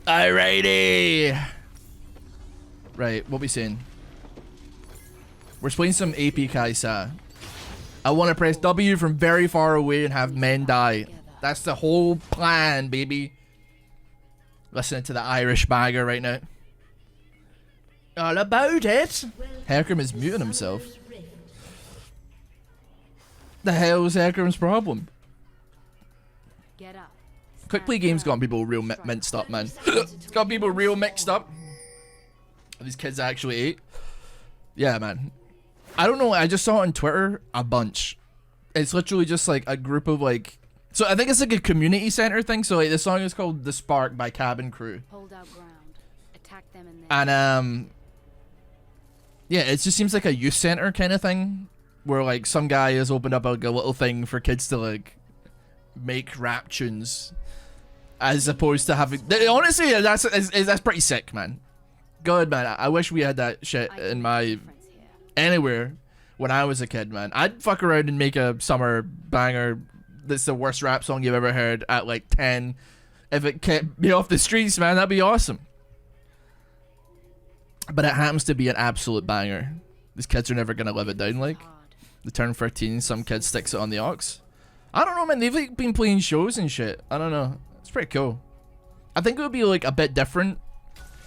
Alrighty. Right, what we saying? We're playing some AP Kaisa. I want to press W from very far away and have men die. That's the whole plan, baby. Listening to the Irish bagger right now. All about it. Hecarim is muting himself. The hell's Hecarim's problem? Quick play games got people real minced up, man. It's got people real mixed up. Are these kids actually 8? Yeah, man. I don't know. I just saw it on Twitter a bunch. It's literally just like a group of like. So I think it's like a community center thing. So like the song is called "The Spark" by Cabin Crew. Hold out ground. Attack them in there. And yeah, it just seems like a youth center kind of thing, where like some guy has opened up like a little thing for kids to like make rap tunes, as opposed to having. Honestly, that's pretty sick, man. Good, man. I wish we had that shit in my anywhere when I was a kid, man. I'd fuck around and make a summer banger that's the worst rap song you've ever heard at like 10. If it kept me off the streets, man, that'd be awesome. But it happens to be an absolute banger. These kids are never gonna live it down. Like, they turn 13, some kid sticks it on the aux. I don't know, man. They've like been playing shows and shit. I don't know. It's pretty cool. I think it would be like a bit different.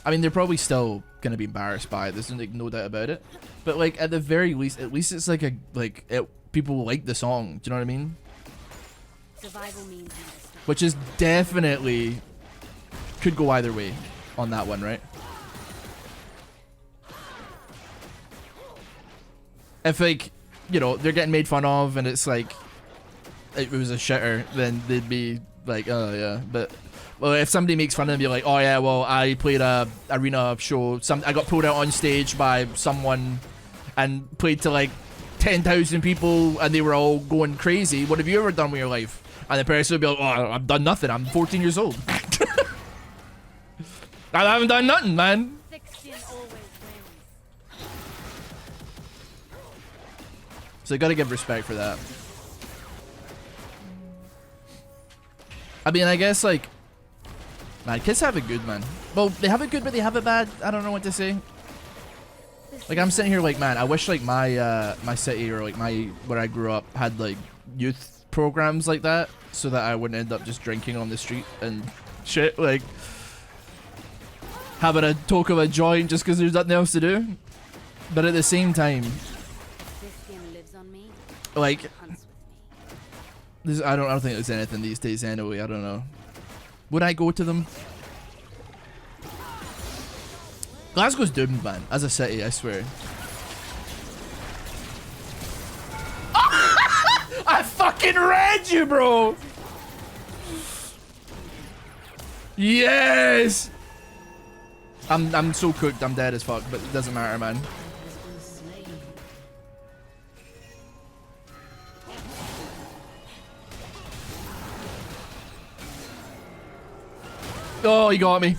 I mean, they're probably still gonna be embarrassed by it. There's like no doubt about it. But like at the very least, at least it's like a people like the song. Do you know what I mean? Survival means which is definitely could go either way on that one, right? If like, you know, they're getting made fun of and it's like it was a shitter, then they'd be like, oh yeah. But well, if somebody makes fun of them, be like, oh yeah, well, I played a arena show. I got pulled out on stage by someone and played to like 10,000 people and they were all going crazy. What have you ever done with your life? And the person would be like, oh, I've done nothing. I'm 14 years old. I haven't done nothing, man. So you gotta give respect for that. I mean, I guess like, man, kids have it good, man. Well, they have it good, but they have it bad. I don't know what to say. Like, I'm sitting here like, man, I wish like my my city or like where I grew up had like youth programs like that, so that I wouldn't end up just drinking on the street and shit. Like having a toke of a joint just because there's nothing else to do. But at the same time, like, I don't think there's anything these days anyway. I don't know. Would I go to them? Glasgow's doomed, man. As a city, I swear. I fucking read you, bro! Yes! I'm so cooked. I'm dead as fuck, but it doesn't matter, man. Oh, he got me.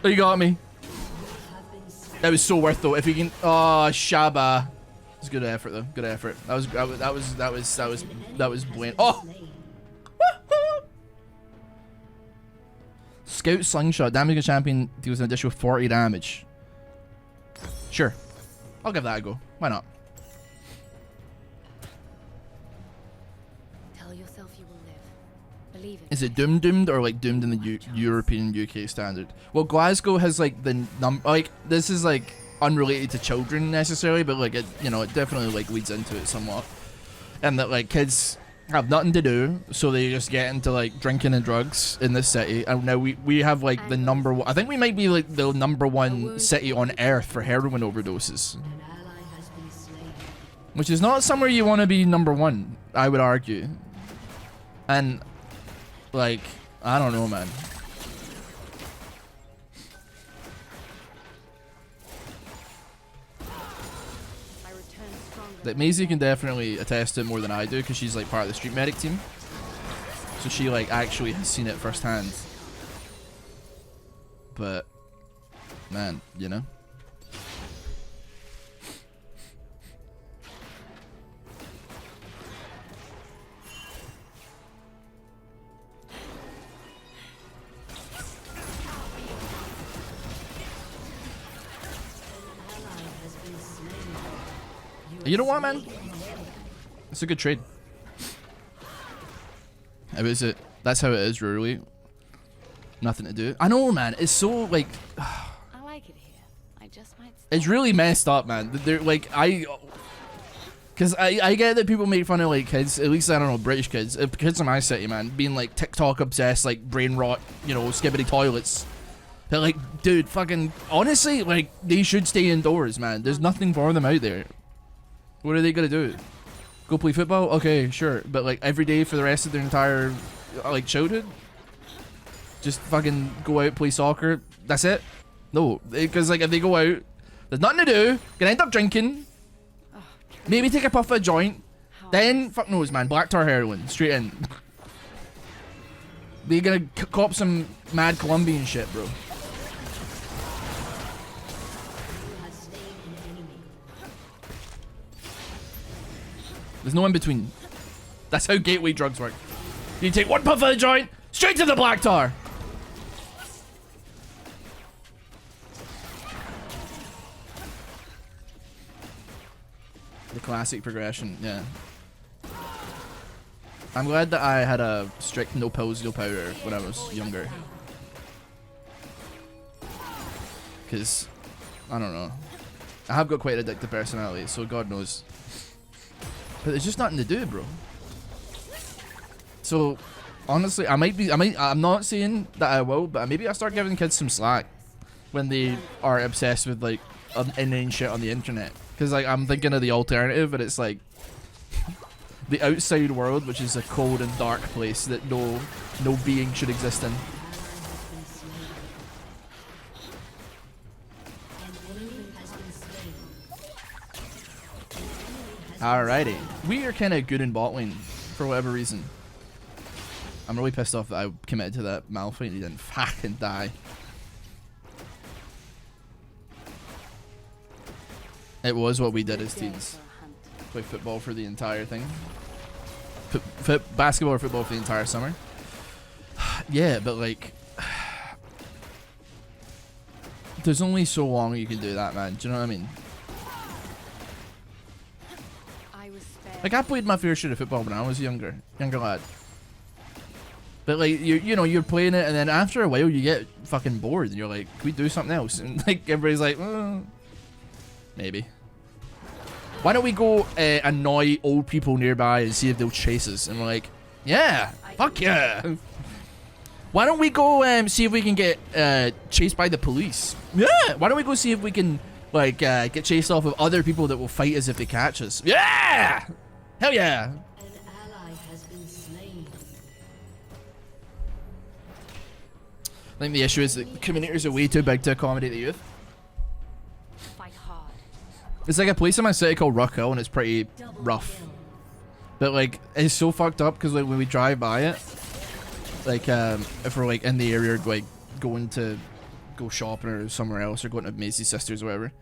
He got me. That was so worth though. If he can, oh, Shaba. It's good effort though. Good effort. That was bland. Oh. Scout slingshot. Damage a champion deals an additional 40 damage. Sure. I'll give that a go. Why not? Tell yourself you will live. Believe it. Is it doomed or like doomed in the European UK standard? Well, Glasgow has like the like this is like unrelated to children necessarily, but like it, you know, it definitely like leads into it somewhat, and that like kids have nothing to do, so they just get into like drinking and drugs in this city. And now we have like the number one. I think we might be like the #1 city on earth for heroin overdoses, which is not somewhere you want to be #1, I would argue. And like, I don't know, man. That Maisie can definitely attest to it more than I do, because she's like part of the street medic team, so she like actually has seen it firsthand. But man, you know. You know what, man? It's a good trade. How is it? That's how it is, really. Nothing to do. I know, man. It's so like. I like it here. I just might. It's really messed up, man. They're like because I get that people make fun of like kids, at least I don't know, British kids, kids in my city, man, being like TikTok obsessed, like brain rot, you know, skibbity toilets. But like, dude, fucking honestly, like they should stay indoors, man. There's nothing for them out there. What are they gonna do? Go play football? Okay, sure, but like every day for the rest of their entire like childhood, just fucking go out, play soccer. That's it. No, because like if they go out, there's nothing to do. Gonna end up drinking. Maybe take a puff of a joint. Then fuck knows, man. Black tar heroin straight in. They're gonna cop some mad Colombian shit, bro. There's no in between. That's how gateway drugs work. You take one puff of a joint, straight to the black tar. The classic progression, yeah. I'm glad that I had a strict no pills, no powder when I was younger. Because, I don't know. I have got quite an addictive personality, so God knows. But there's just nothing to do, bro. So, honestly, I'm not saying that I will, but maybe I'll start giving kids some slack when they are obsessed with, like, inane shit on the internet. Because, like, I'm thinking of the alternative, and it's, like, the outside world, which is a cold and dark place that no being should exist in. Alrighty. We are kind of good in bot lane, for whatever reason. I'm really pissed off that I committed to that Malphite and he didn't fucking die. It was what we did as teens. Play football for the entire thing. Basketball or football for the entire summer. Yeah, but like... There's only so long you can do that, man. Do you know what I mean? Like, I played my fair share of football when I was younger lad. But like, you know, you're playing it, and then after a while you get fucking bored, and you're like, can we do something else? And like, everybody's like, maybe. Why don't we go annoy old people nearby and see if they'll chase us? And we're like, yeah, fuck yeah. Why don't we go see if we can get chased by the police? Yeah. Why don't we go see if we can like get chased off of other people that will fight us if they catch us? Yeah. Hell yeah. An ally has been slain. I think the issue is that the communities are way too big to accommodate the youth. Fight hard. It's like a place in my city called Rock Hill, and it's pretty rough. But like, it's so fucked up because like when we drive by it, like if we're like in the area, like going to go shopping or somewhere else, or going to Macy's Sisters or whatever,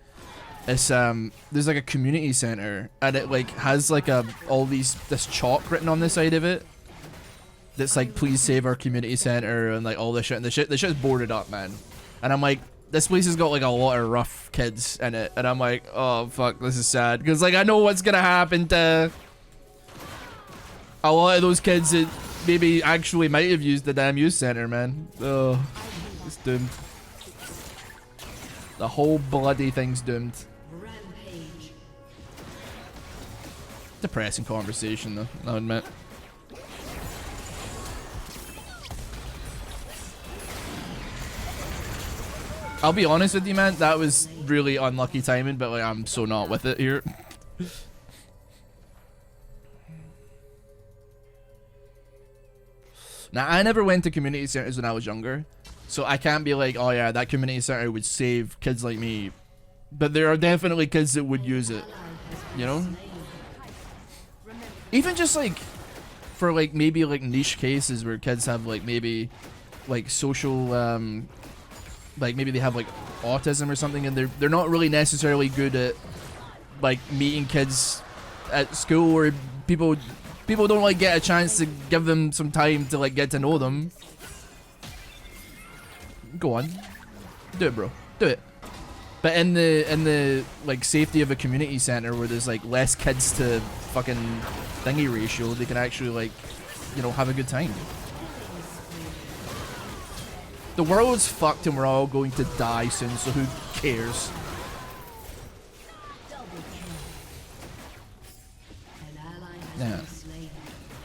it's there's like a community center, and it like has like this chalk written on the side of it that's like, please save our community center, and like all this shit, and the shit's boarded up, man. And I'm like, this place has got like a lot of rough kids in it, and I'm like, oh fuck, this is sad, because like I know what's gonna happen to a lot of those kids that maybe actually might have used the damn youth center, man. Oh, it's doomed. The whole bloody thing's doomed. Rampage. Depressing conversation though, I'll admit. I'll be honest with you, man, that was really unlucky timing, but like I'm so not with it here. Now, I never went to community centers when I was younger, so I can't be like, oh yeah, that community center would save kids like me. But there are definitely kids that would use it, you know? Even just like, for like maybe like niche cases where kids have like maybe like social, like maybe they have like autism or something, and they're not really necessarily good at like meeting kids at school, or people don't like get a chance to give them some time to like get to know them. Go on, do it, bro, do it. But in the like safety of a community center where there's like less kids to fucking thingy ratio, they can actually like, you know, have a good time. The world's fucked and we're all going to die soon, so who cares? Yeah.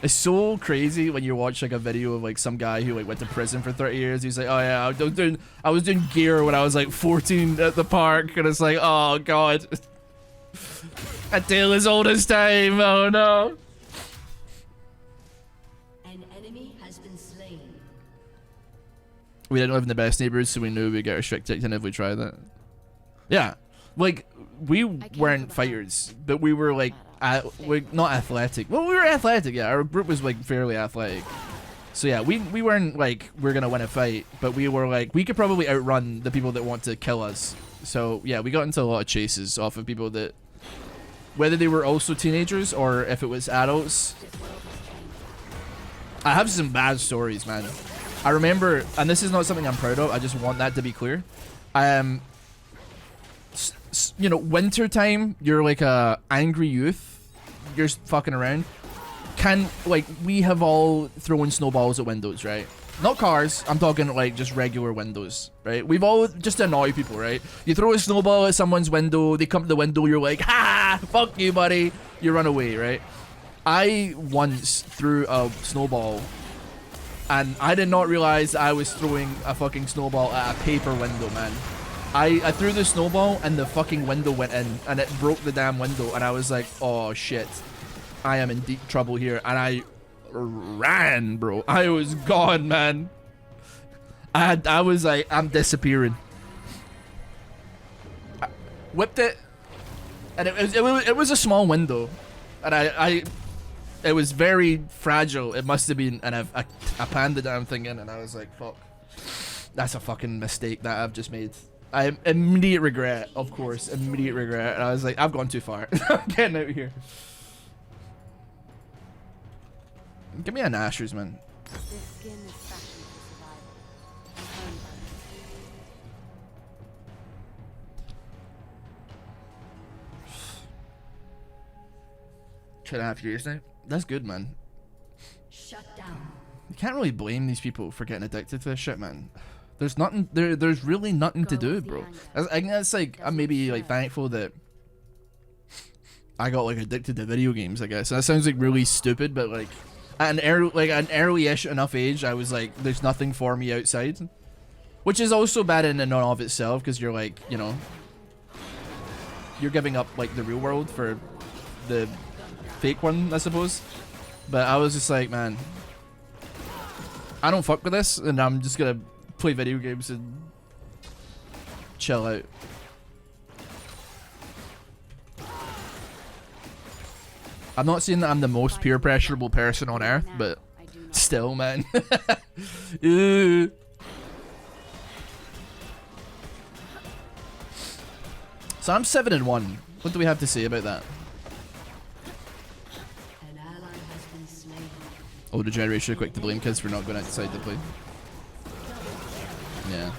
It's so crazy when you watch like a video of like some guy who like went to prison for 30 years. He's like, oh yeah, I was doing gear when I was like 14 at the park, and it's like, oh god. A tale as old as time, oh no. An enemy has been slain. We didn't live in the best neighborhoods, so we knew we'd get restricted if we tried that. Yeah, like we weren't fighters, but we were like, we're not athletic. Well, we were athletic, yeah. Our group was like fairly athletic. So yeah, we weren't like we're gonna win a fight, but we were like we could probably outrun the people that want to kill us. So yeah, we got into a lot of chases off of people that, whether they were also teenagers or if it was adults. I have some bad stories, man. I remember, and this is not something I'm proud of, I just want that to be clear. You know, winter time, you're like a angry youth, you're fucking around. Like, we have all thrown snowballs at windows, right? Not cars, I'm talking like just regular windows, right? We've all just annoy people, right? You throw a snowball at someone's window, they come to the window, you're like, ha, fuck you, buddy. You run away, right? I once threw a snowball and I did not realize I was throwing a fucking snowball at a paper window, man. I threw the snowball and the fucking window went in and it broke the damn window, and I was like, oh shit, I am in deep trouble here, and I ran, bro. I was gone, man. I was like, I'm disappearing. I whipped it, and it was a small window, and it was very fragile. It must have been, and I panned the damn thing in, and I was like, fuck, that's a fucking mistake that I've just made. I immediate regret, of course, immediate regret. And I was like, I've gone too far. I'm getting out of here. Give me an Asher's, man. This skin is fashioned for survival. Two and a half years now. That's good, man. Shut down. You can't really blame these people for getting addicted to this shit, man. There's nothing. There's really nothing to do, bro. I think that's like, I'm maybe like thankful that I got like addicted to video games, I guess. That sounds like really stupid, but like at an early-ish enough age, I was like, there's nothing for me outside, which is also bad in and of itself, because you're like, you know, you're giving up like the real world for the fake one, I suppose. But I was just like, man, I don't fuck with this, and I'm just gonna play video games and chill out. I'm not saying that I'm the most peer pressurable person on earth, but still, man. So I'm 7-1. What do we have to say about that? An ally has been slain. Older generation are quick to blame kids for not going outside to play. Yeah.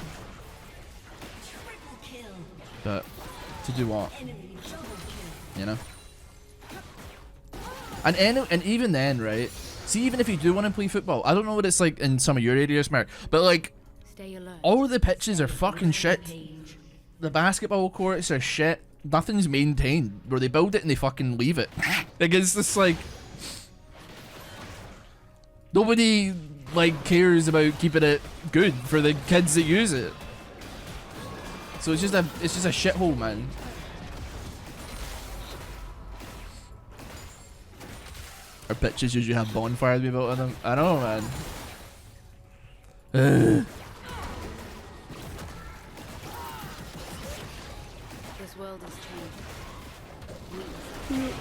Triple kill. But to do what? Enemy double kill. You know? And even then, right? See, even if you do want to play football, I don't know what it's like in some of your areas, Mark, but like, Stay alert. all of the pitches are fucking shit. Page. The basketball courts are shit. Nothing's maintained. Where they build it and they fucking leave it. Like, it's just like, nobody like cares about keeping it good for the kids that use it. So it's just a shithole, man. Our pitches usually have bonfires we built on them. I know, man. This world has changed.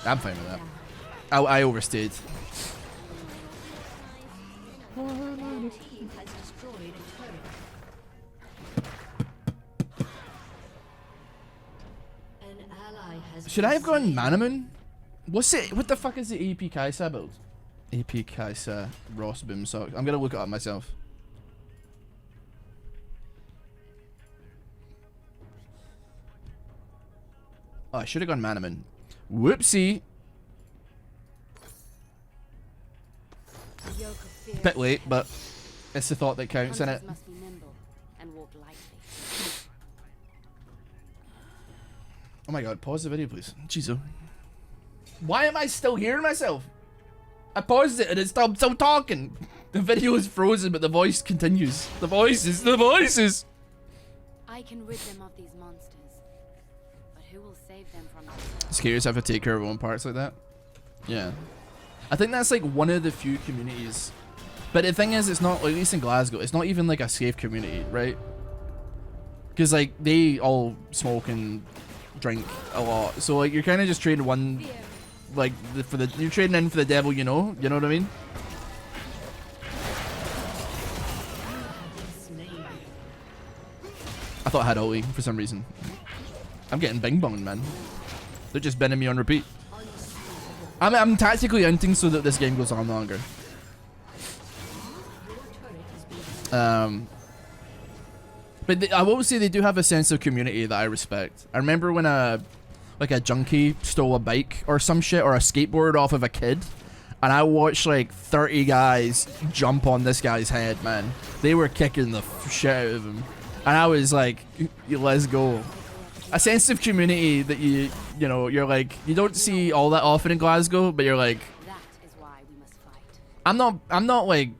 I'm fine with that. I overstayed. Your team has destroyed a turret. An ally has Should been I have gone slain. Manamoon? What's it? What the fuck is the AP Kaisa build? AP Kaisa RossBoomsocks. I'm gonna look it up myself. Oh, I should have gone Manaman. Whoopsie. The yoke of fear Bit late, but it's the thought that counts, innit? hunters must be nimble and walk lightly. Oh my god, pause the video, please. Jesus. Why am I still hearing myself? I paused it and it's still talking. The video is frozen, but the voice continues. The voices. I can rid them of these monsters, but who will save them from themselves? Scares have to take care of their own parts like that. Yeah. I think that's like one of the few communities. But the thing is, it's not, at least in Glasgow, it's not even like a safe community, right? Because like they all smoke and drink a lot. So like you're kind of just trading one, like you're trading in for the devil, you know what I mean? I thought I had Oli for some reason. I'm getting bing bonged, man. They're just bending me on repeat. I'm tactically hunting so that this game goes on longer. But I will say they do have a sense of community that I respect. I remember when like a junkie stole a bike or some shit or a skateboard off of a kid, and I watched like 30 guys jump on this guy's head, man. They were kicking the shit out of him, and I was like, let's go. A sense of community that you know, you're like, you don't see all that often in Glasgow, but you're like, That is why we must fight. I'm not like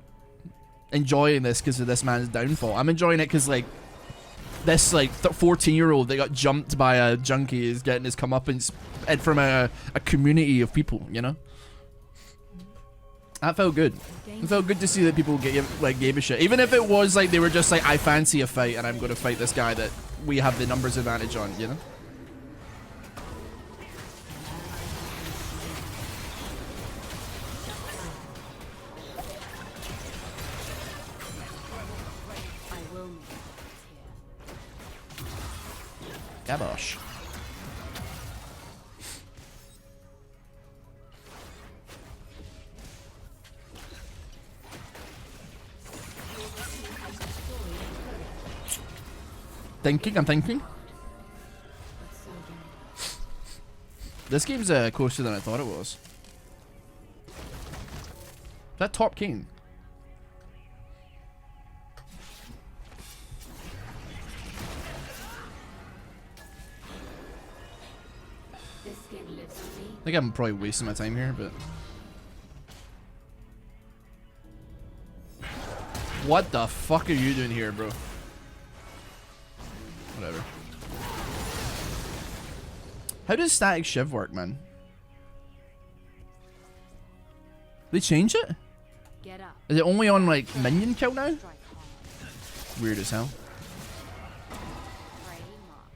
enjoying this because of this man's downfall. I'm enjoying it because like this like 14-year-old that got jumped by a junkie is getting his comeuppance from a community of people, you know. That felt good. It felt good to see that people gave a shit, even if it was like they were just like, I fancy a fight and I'm going to fight this guy that we have the numbers advantage on, you know. I will make it here. Gabosh. I'm thinking. This game's closer than I thought it was. Is that top king? This skin lives with me. I think I'm probably wasting my time here, but... What the fuck are you doing here, bro? Whatever. How does static shiv work, man? They change it? Get up. Is it only on like minion kill now? Strike hard. Weird as hell. Prey marked.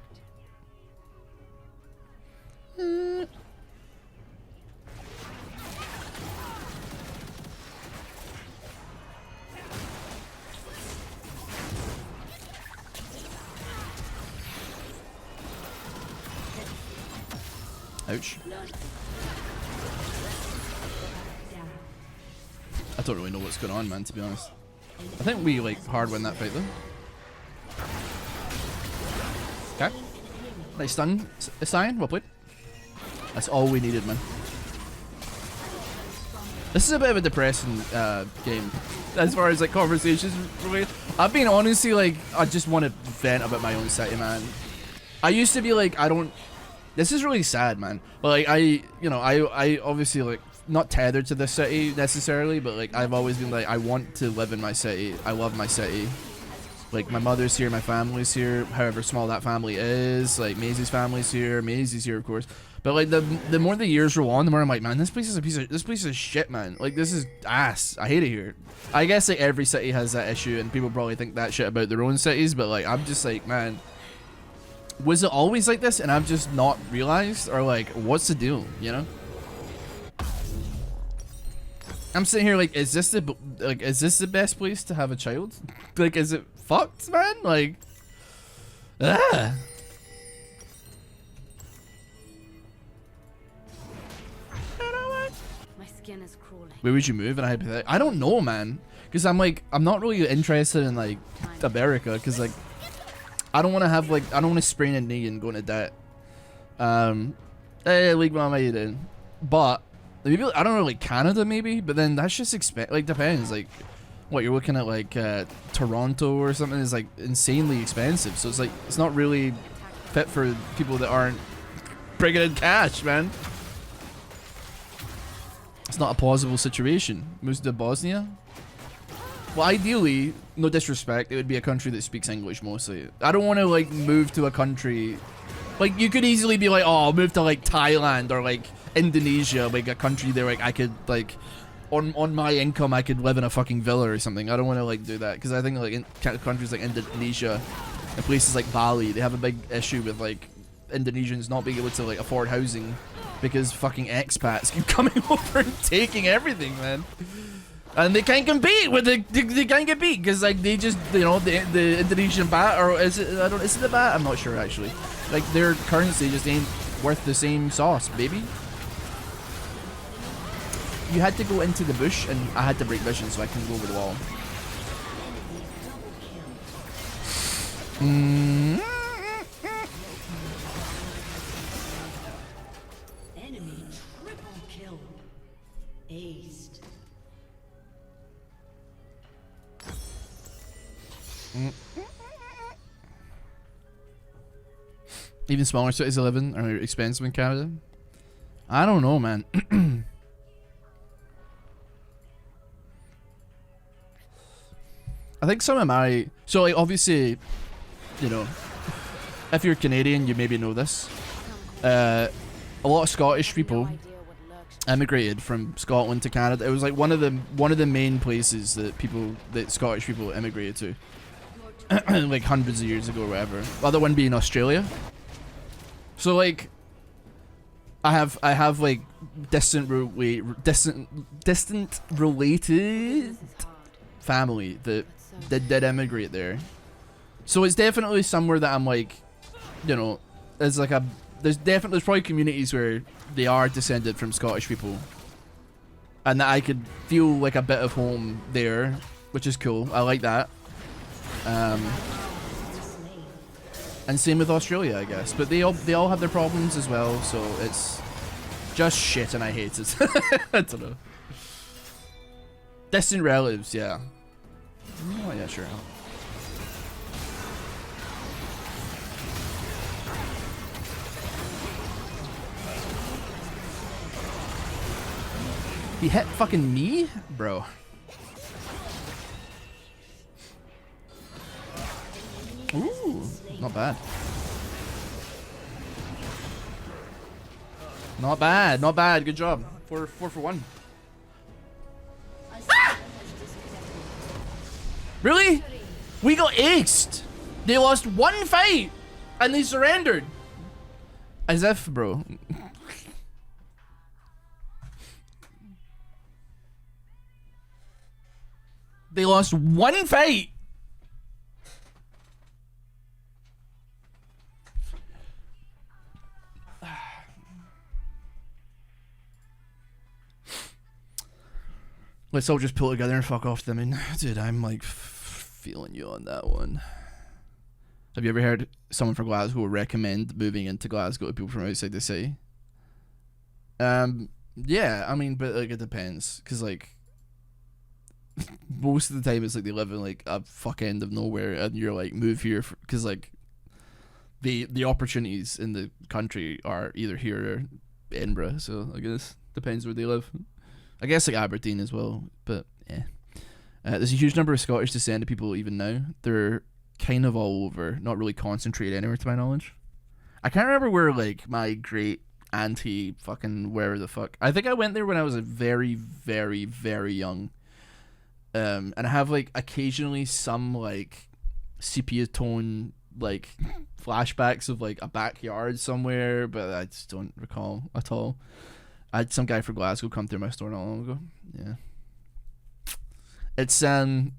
Ouch. I don't really know what's going on, man, to be honest. I think we like hard win that fight though. Okay. Nice stun, Sion. Well played. That's all we needed, man. This is a bit of a depressing game as far as like conversations related. I've been honestly like, I just want to vent about my own city, man. I used to be like, I don't. This is really sad, man. But like I obviously like not tethered to this city necessarily, but like I've always been like, I want to live in my city. I love my city. Like my mother's here, my family's here, however small that family is. Like Maisie's family's here, Maisie's here, of course. But like the more the years roll on, the more I'm like, man, this place is shit, man. Like this is ass. I hate it here. I guess like every city has that issue, and people probably think that shit about their own cities. But like I'm just like, man, was it always like this, and I've just not realized, or like, what's the deal, you know? I'm sitting here like, is this the best place to have a child? Like, is it fucked, man? Like, ah. My skin is crawling. Where would you move? And I don't know, man, because I'm like, I'm not really interested in like America, because like, I don't want to have like, I don't want to sprain a knee and go into debt. Hey, League Mama, you did. But maybe I don't know, like Canada maybe, but then that's just like depends. Like, what you're looking at, like Toronto or something is like insanely expensive. So it's like it's not really fit for people that aren't bringing in cash, man. It's not a plausible situation. Moves to Bosnia. Well, ideally, no disrespect, it would be a country that speaks English mostly. I don't want to like move to a country. Like, you could easily be like, oh, I'll move to like Thailand or like Indonesia, like a country there, like I could like, on my income, I could live in a fucking villa or something. I don't want to like do that because I think like in countries like Indonesia and places like Bali, they have a big issue with like Indonesians not being able to like afford housing because fucking expats keep coming over and taking everything, man. And they can't compete with they can't compete because like they just, you know, the Indonesian baht, or is it, I don't, is it the baht? I'm not sure actually. Like their currency just ain't worth the same sauce, baby. You had to go into the bush and I had to break vision so I can go over the wall. Enemy triple kill. Aced. Even smaller cities 11 are expensive in Canada. I don't know, man. I think some of my, so like obviously, you know, if you're Canadian, you maybe know this. A lot of Scottish people emigrated from Scotland to Canada. It was like one of the main places that Scottish people immigrated to, like hundreds of years ago or whatever. The other one being Australia. So like, I have like distant related family that did emigrate there. So it's definitely somewhere that I'm like, you know, there's probably communities where they are descended from Scottish people, and that I could feel like a bit of home there, which is cool. I like that. And same with Australia, I guess. But they all have their problems as well, so it's just shit, and I hate it. I don't know. Distant relatives, yeah. Oh yeah, sure. He hit fucking me? Bro. Ooh, not bad. Not bad, not bad. Good job. Four for one. Ah! Really? We got aced. They lost one fight and they surrendered. As if, bro. They lost one fight. Let's all just pull together and fuck off them. And dude, I'm like feeling you on that one. Have you ever heard someone from Glasgow recommend moving into Glasgow to people from outside the city? Yeah, I mean, but like it depends, cause like most of the time it's like they live in like a fuck end of nowhere, and you're like move here because like the opportunities in the country are either here or Edinburgh. So I guess depends where they live. I guess like Aberdeen as well, but yeah. There's a huge number of Scottish descended people even now. They're kind of all over, not really concentrated anywhere to my knowledge. I can't remember where like my great auntie fucking where the fuck. I think I went there when I was a very, very, very young. And I have like occasionally some like sepia tone like flashbacks of like a backyard somewhere, but I just don't recall at all. I had some guy from Glasgow come through my store not long ago. Yeah. It's a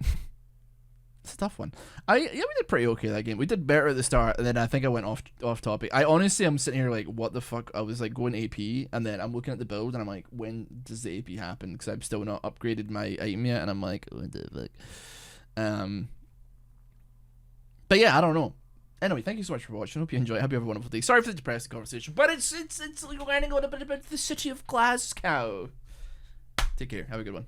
tough one. We did pretty okay that game. We did better at the start, and then I think I went off topic. I honestly am sitting here like, what the fuck? I was like going AP, and then I'm looking at the build, and I'm like, when does the AP happen? Because I've still not upgraded my item yet, and I'm like, what the fuck? But yeah, I don't know. Anyway, thank you so much for watching. Hope you enjoy. Hope you have a wonderful day. Sorry for the depressing conversation, but it's learning a little bit about the city of Glasgow. Take care. Have a good one.